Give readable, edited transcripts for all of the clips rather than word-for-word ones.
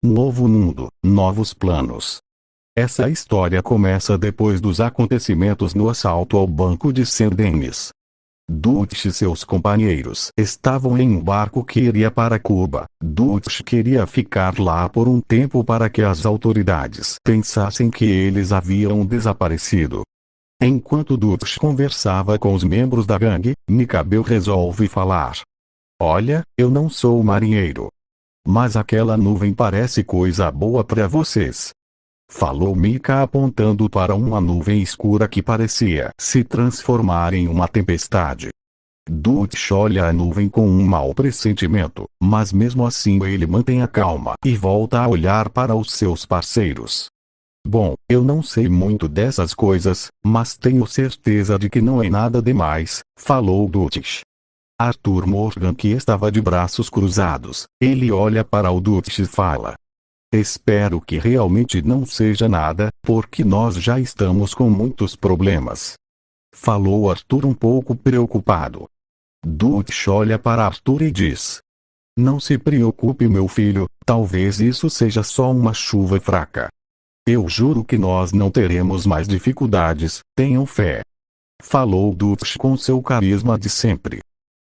Novo mundo, novos planos. Essa história começa depois dos acontecimentos no assalto ao banco de Saint-Denis. Dutch e seus companheiros estavam em um barco que iria para Cuba. Dutch queria ficar lá por um tempo para que as autoridades pensassem que eles haviam desaparecido. Enquanto Dutch conversava com os membros da gangue, Micabel resolve falar. Olha, eu não sou marinheiro. Mas aquela nuvem parece coisa boa para vocês. Falou Mika apontando para uma nuvem escura que parecia se transformar em uma tempestade. Dutch olha a nuvem com um mau pressentimento, mas mesmo assim ele mantém a calma e volta a olhar para os seus parceiros. Bom, eu não sei muito dessas coisas, mas tenho certeza de que não é nada demais, falou Dutch. Arthur Morgan, que estava de braços cruzados, ele olha para o Dutch e fala. Espero que realmente não seja nada, porque nós já estamos com muitos problemas. Falou Arthur um pouco preocupado. Dutch olha para Arthur e diz. Não se preocupe, meu filho, talvez isso seja só uma chuva fraca. Eu juro que nós não teremos mais dificuldades, tenham fé. Falou Dutch com seu carisma de sempre.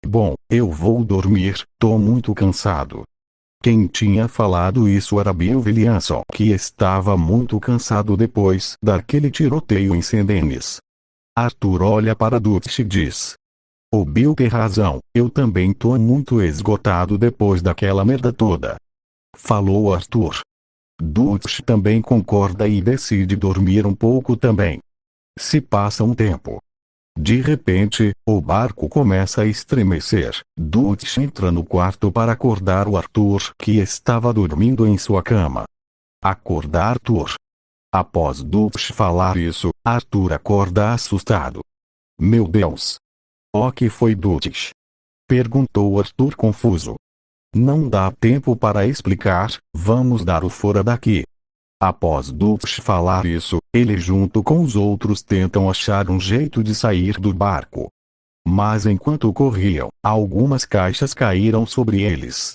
Bom, eu vou dormir, tô muito cansado. Quem tinha falado isso era Bill Williamson, que estava muito cansado depois daquele tiroteio em Saint-Denis. Arthur olha para Dutch e diz. O Bill tem razão, eu também tô muito esgotado depois daquela merda toda. Falou Arthur. Dutch também concorda e decide dormir um pouco também. Se passa um tempo. De repente, o barco começa a estremecer. Dutch entra no quarto para acordar o Arthur, que estava dormindo em sua cama. Acorda Arthur. Após Dutch falar isso, Arthur acorda assustado. Meu Deus! O que foi Dutch? Perguntou Arthur confuso. Não dá tempo para explicar, vamos dar o fora daqui. Após Dutch falar isso, ele junto com os outros tentam achar um jeito de sair do barco. Mas enquanto corriam, algumas caixas caíram sobre eles.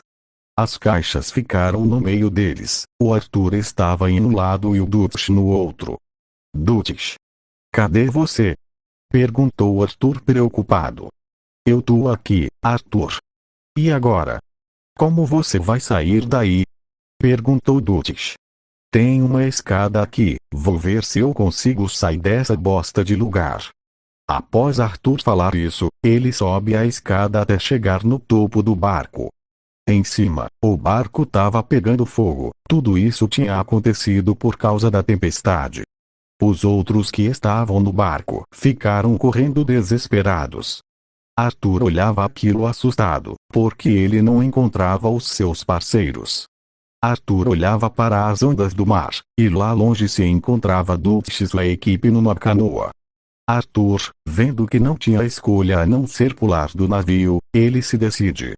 As caixas ficaram no meio deles, o Arthur estava em um lado e o Dutch no outro. Dutch. Cadê você? Perguntou Arthur preocupado. Eu tô aqui, Arthur. E agora? Como você vai sair daí? Perguntou Dutch. Tem uma escada aqui, vou ver se eu consigo sair dessa bosta de lugar. Após Arthur falar isso, ele sobe a escada até chegar no topo do barco. Em cima, o barco estava pegando fogo, tudo isso tinha acontecido por causa da tempestade. Os outros que estavam no barco ficaram correndo desesperados. Arthur olhava aquilo assustado, porque ele não encontrava os seus parceiros. Arthur olhava para as ondas do mar, e lá longe se encontrava Dutch e sua equipe numa canoa. Arthur, vendo que não tinha escolha a não ser pular do navio, ele se decide.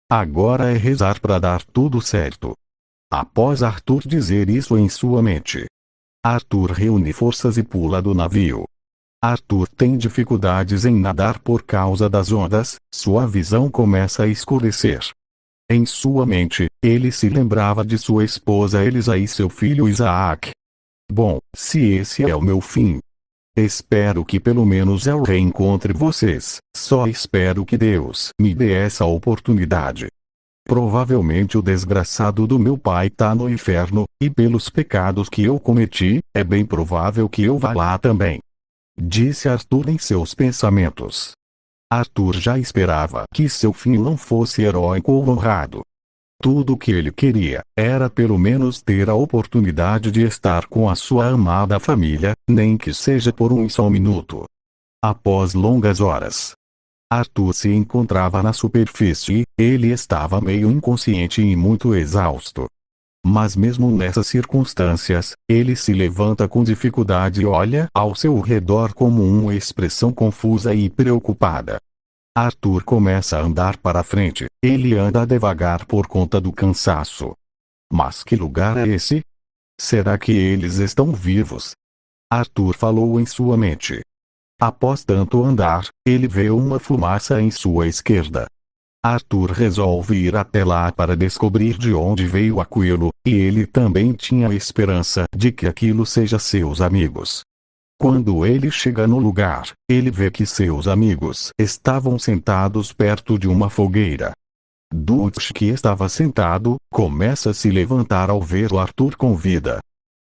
Agora é rezar para dar tudo certo. Após Arthur dizer isso em sua mente, Arthur reúne forças e pula do navio. Arthur tem dificuldades em nadar por causa das ondas, sua visão começa a escurecer. Em sua mente, ele se lembrava de sua esposa Elisa e seu filho Isaac. Bom, se esse é o meu fim. Espero que pelo menos eu reencontre vocês, só espero que Deus me dê essa oportunidade. Provavelmente o desgraçado do meu pai tá no inferno, e pelos pecados que eu cometi, é bem provável que eu vá lá também. Disse Arthur em seus pensamentos. Arthur já esperava que seu fim não fosse heróico ou honrado. Tudo o que ele queria era pelo menos ter a oportunidade de estar com a sua amada família, nem que seja por um só minuto. Após longas horas, Arthur se encontrava na superfície, ele estava meio inconsciente e muito exausto. Mas mesmo nessas circunstâncias, ele se levanta com dificuldade e olha ao seu redor com uma expressão confusa e preocupada. Arthur começa a andar para frente, ele anda devagar por conta do cansaço. Mas que lugar é esse? Será que eles estão vivos? Arthur falou em sua mente. Após tanto andar, ele vê uma fumaça em sua esquerda. Arthur resolve ir até lá para descobrir de onde veio aquilo, e ele também tinha a esperança de que aquilo seja seus amigos. Quando ele chega no lugar, ele vê que seus amigos estavam sentados perto de uma fogueira. Dutch, que estava sentado, começa a se levantar ao ver o Arthur com vida.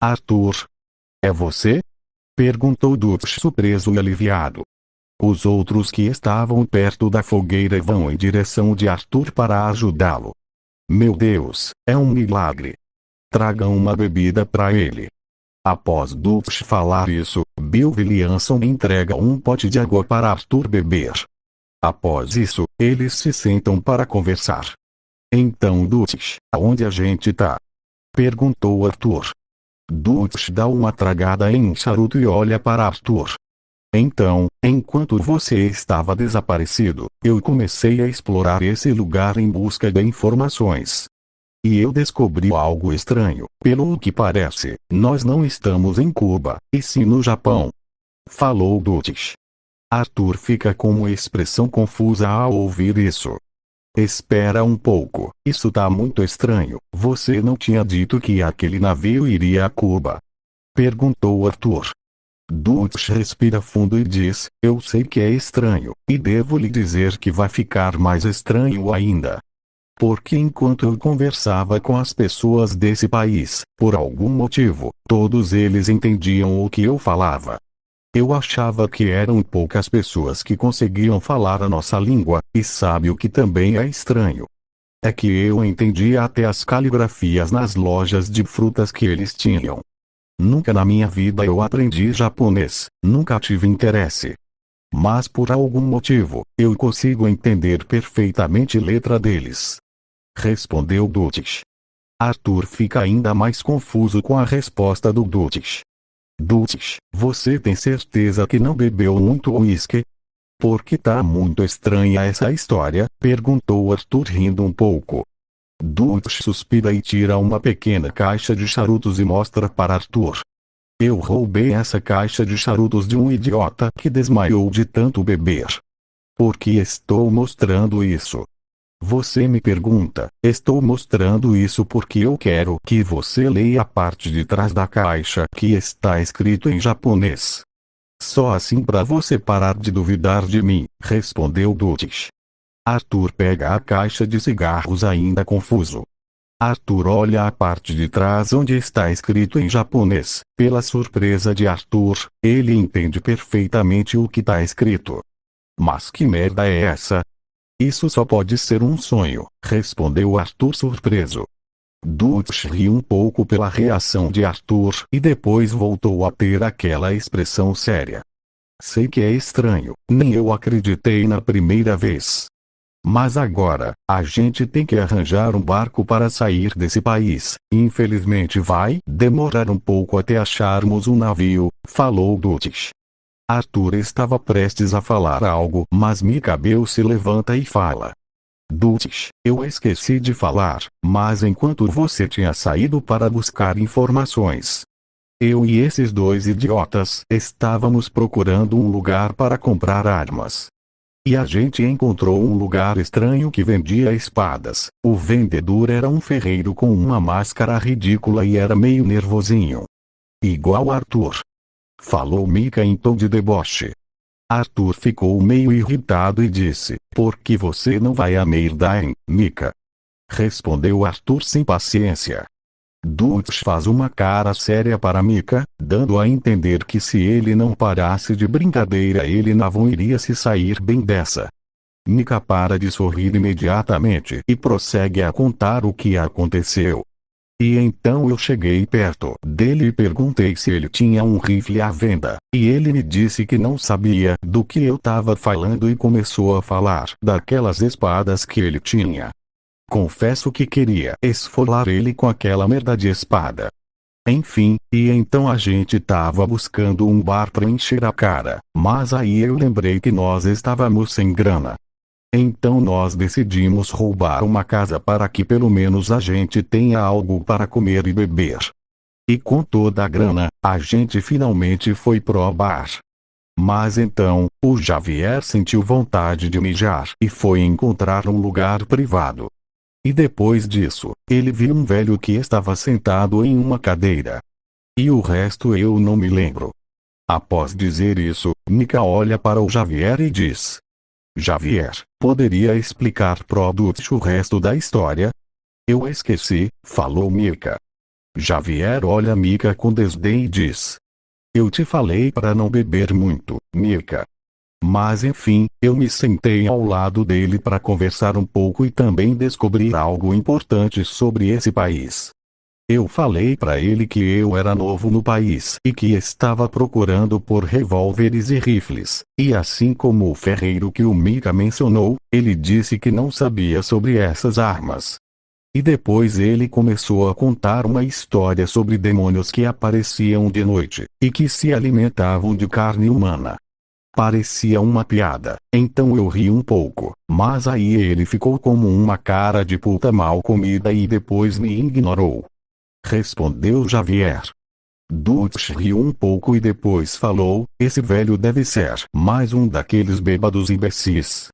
Arthur, é você? Perguntou Dutch, surpreso e aliviado. Os outros que estavam perto da fogueira vão em direção de Arthur para ajudá-lo. Meu Deus, é um milagre. Tragam uma bebida para ele. Após Dutch falar isso, Bill Williamson entrega um pote de água para Arthur beber. Após isso, eles se sentam para conversar. Então Dutch, aonde a gente tá? Perguntou Arthur. Dutch dá uma tragada em um charuto e olha para Arthur. Então, enquanto você estava desaparecido, eu comecei a explorar esse lugar em busca de informações. E eu descobri algo estranho. Pelo que parece, nós não estamos em Cuba, e sim no Japão. Falou Dutch. Arthur fica com uma expressão confusa ao ouvir isso. Espera um pouco, isso tá muito estranho. Você não tinha dito que aquele navio iria a Cuba? Perguntou Arthur. Dutch respira fundo e diz, eu sei que é estranho, e devo lhe dizer que vai ficar mais estranho ainda. Porque enquanto eu conversava com as pessoas desse país, por algum motivo, todos eles entendiam o que eu falava. Eu achava que eram poucas pessoas que conseguiam falar a nossa língua, e sabe o que também é estranho? É que eu entendia até as caligrafias nas lojas de frutas que eles tinham. Nunca na minha vida eu aprendi japonês, nunca tive interesse. Mas por algum motivo, eu consigo entender perfeitamente a letra deles. Respondeu Dutch. Arthur fica ainda mais confuso com a resposta do Dutch. Dutch, você tem certeza que não bebeu muito uísque? Porque tá muito estranha essa história, perguntou Arthur rindo um pouco. Dutch suspira e tira uma pequena caixa de charutos e mostra para Arthur. Eu roubei essa caixa de charutos de um idiota que desmaiou de tanto beber. Por que estou mostrando isso? Você me pergunta, estou mostrando isso porque eu quero que você leia a parte de trás da caixa que está escrito em japonês. Só assim para você parar de duvidar de mim, respondeu Dutch. Arthur pega a caixa de cigarros ainda confuso. Arthur olha a parte de trás onde está escrito em japonês. Pela surpresa de Arthur, ele entende perfeitamente o que está escrito. Mas que merda é essa? Isso só pode ser um sonho, respondeu Arthur surpreso. Dutch riu um pouco pela reação de Arthur e depois voltou a ter aquela expressão séria. Sei que é estranho, nem eu acreditei na primeira vez. Mas agora, a gente tem que arranjar um barco para sair desse país. Infelizmente vai demorar um pouco até acharmos um navio, falou Dutch. Arthur estava prestes a falar algo, mas Micabel se levanta e fala. Dutch, eu esqueci de falar, mas enquanto você tinha saído para buscar informações, eu e esses dois idiotas estávamos procurando um lugar para comprar armas. E a gente encontrou um lugar estranho que vendia espadas. O vendedor era um ferreiro com uma máscara ridícula e era meio nervosinho. Igual Arthur. Falou Mika em tom de deboche. Arthur ficou meio irritado e disse, por que você não vai a Meirdain, Mika? Respondeu Arthur sem paciência. Dutch faz uma cara séria para Mika, dando a entender que se ele não parasse de brincadeira ele não iria se sair bem dessa. Mika para de sorrir imediatamente e prossegue a contar o que aconteceu. E então eu cheguei perto dele e perguntei se ele tinha um rifle à venda, e ele me disse que não sabia do que eu estava falando e começou a falar daquelas espadas que ele tinha. Confesso que queria esfolar ele com aquela merda de espada. Enfim, e então a gente tava buscando um bar pra encher a cara, mas aí eu lembrei que nós estávamos sem grana. Então nós decidimos roubar uma casa para que pelo menos a gente tenha algo para comer e beber. E com toda a grana, a gente finalmente foi pro bar. Mas então, o Javier sentiu vontade de mijar e foi encontrar um lugar privado. E depois disso, ele viu um velho que estava sentado em uma cadeira. E o resto eu não me lembro. Após dizer isso, Mika olha para o Javier e diz: Javier, poderia explicar pro Dutch o resto da história? Eu esqueci, falou Mika. Javier olha Mika com desdém e diz: Eu te falei para não beber muito, Mika. Mas enfim, eu me sentei ao lado dele para conversar um pouco e também descobrir algo importante sobre esse país. Eu falei para ele que eu era novo no país e que estava procurando por revólveres e rifles, e assim como o ferreiro que o Mika mencionou, ele disse que não sabia sobre essas armas. E depois ele começou a contar uma história sobre demônios que apareciam de noite, e que se alimentavam de carne humana. Parecia uma piada, então eu ri um pouco, mas aí ele ficou como uma cara de puta mal comida e depois me ignorou. Respondeu Javier. Dutch riu um pouco e depois falou: esse velho deve ser mais um daqueles bêbados imbecis.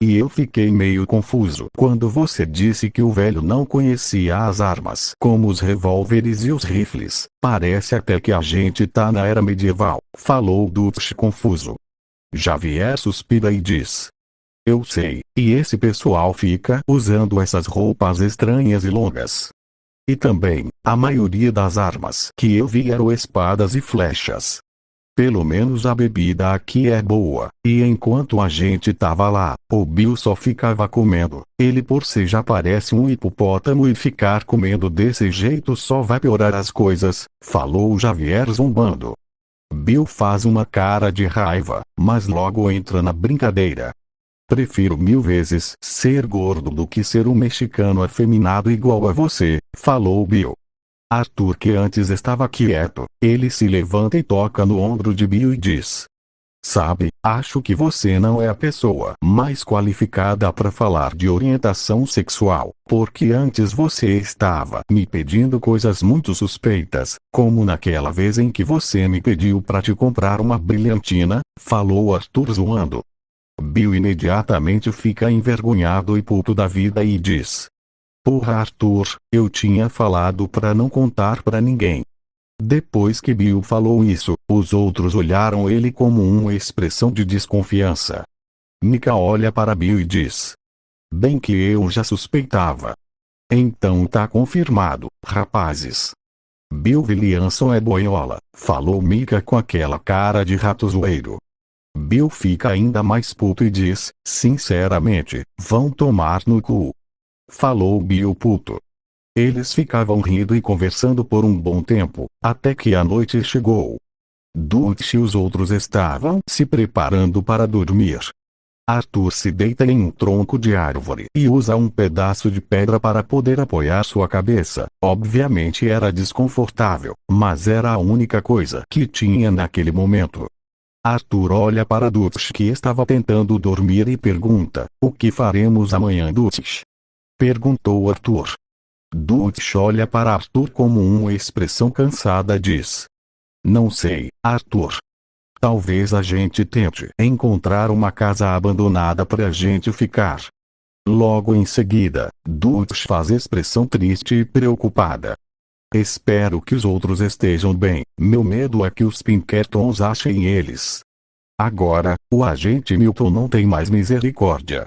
E eu fiquei meio confuso quando você disse que o velho não conhecia as armas, como os revólveres e os rifles. Parece até que a gente tá na era medieval, falou Dutch confuso. Javier suspira e diz: eu sei, e esse pessoal fica usando essas roupas estranhas e longas. E também, a maioria das armas que eu vi eram espadas e flechas. Pelo menos a bebida aqui é boa, e enquanto a gente tava lá, o Bill só ficava comendo. Ele por si já parece um hipopótamo e ficar comendo desse jeito só vai piorar as coisas, falou Javier zombando. Bill faz uma cara de raiva, mas logo entra na brincadeira. Prefiro 1000 vezes ser gordo do que ser um mexicano afeminado igual a você, falou Bill. Arthur, que antes estava quieto, ele se levanta e toca no ombro de Bill e diz: sabe, acho que você não é a pessoa mais qualificada para falar de orientação sexual, porque antes você estava me pedindo coisas muito suspeitas, como naquela vez em que você me pediu para te comprar uma brilhantina, falou Arthur zoando. Bill imediatamente fica envergonhado e puto da vida e diz: porra Arthur, eu tinha falado pra não contar pra ninguém. Depois que Bill falou isso, os outros olharam ele como uma expressão de desconfiança. Mika olha para Bill e diz: bem que eu já suspeitava. Então tá confirmado, rapazes. Bill Williamson é boiola, falou Mika com aquela cara de rato zoeiro. Bill fica ainda mais puto e diz: sinceramente, vão tomar no cu. Falou Bill puto. Eles ficavam rindo e conversando por um bom tempo, até que a noite chegou. Dutch e os outros estavam se preparando para dormir. Arthur se deita em um tronco de árvore e usa um pedaço de pedra para poder apoiar sua cabeça. Obviamente era desconfortável, mas era a única coisa que tinha naquele momento. Arthur olha para Dutch, que estava tentando dormir, e pergunta: o que faremos amanhã, Dutch? Perguntou Arthur. Dutch olha para Arthur como uma expressão cansada diz: não sei, Arthur. Talvez a gente tente encontrar uma casa abandonada para a gente ficar. Logo em seguida, Dutch faz expressão triste e preocupada. Espero que os outros estejam bem, meu medo é que os Pinkertons achem eles. Agora, o agente Milton não tem mais misericórdia.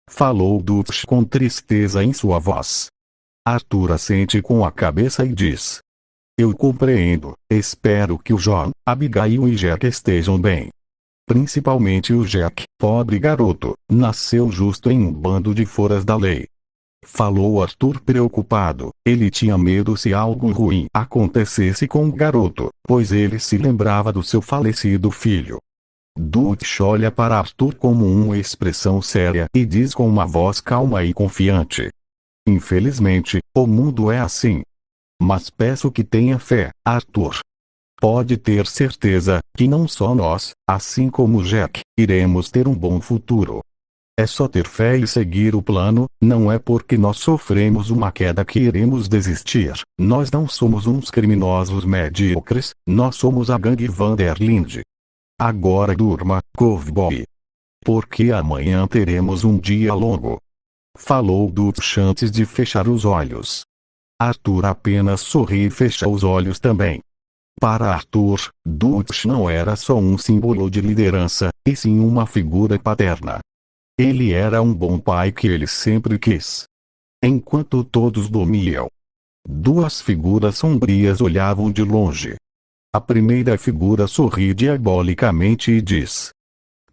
Falou Dutch com tristeza em sua voz. Arthur assente com a cabeça e diz: eu compreendo, espero que o John, Abigail e Jack estejam bem. Principalmente o Jack, pobre garoto, nasceu justo em um bando de foras da lei. Falou Arthur preocupado, ele tinha medo se algo ruim acontecesse com o garoto, pois ele se lembrava do seu falecido filho. Dutch olha para Arthur como uma expressão séria e diz com uma voz calma e confiante: infelizmente, o mundo é assim. Mas peço que tenha fé, Arthur. Pode ter certeza que não só nós, assim como Jack, iremos ter um bom futuro. É só ter fé e seguir o plano, não é porque nós sofremos uma queda que iremos desistir. Nós não somos uns criminosos medíocres, nós somos a gangue Van der Linde. Agora durma, cowboy. Porque amanhã teremos um dia longo. Falou Dutch antes de fechar os olhos. Arthur apenas sorri e fecha os olhos também. Para Arthur, Dutch não era só um símbolo de liderança, e sim uma figura paterna. Ele era um bom pai que ele sempre quis. Enquanto todos dormiam, duas figuras sombrias olhavam de longe. A primeira figura sorri diabolicamente e diz: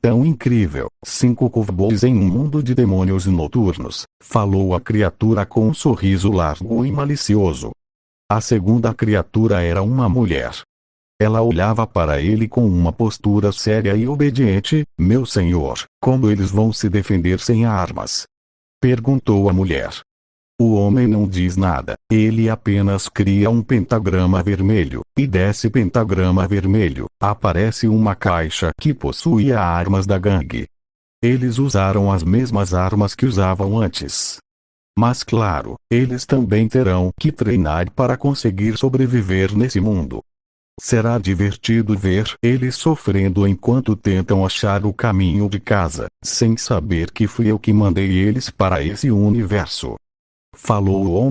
"Tão incrível, 5 cowboys em um mundo de demônios noturnos", falou a criatura com um sorriso largo e malicioso. A segunda criatura era uma mulher. Ela olhava para ele com uma postura séria e obediente. "Meu senhor, como eles vão se defender sem armas?", perguntou a mulher. O homem não diz nada, ele apenas cria um pentagrama vermelho, e desse pentagrama vermelho, aparece uma caixa que possuía armas da gangue. Eles usaram as mesmas armas que usavam antes. Mas claro, eles também terão que treinar para conseguir sobreviver nesse mundo. Será divertido ver eles sofrendo enquanto tentam achar o caminho de casa, sem saber que fui eu que mandei eles para esse universo. Falou o homem.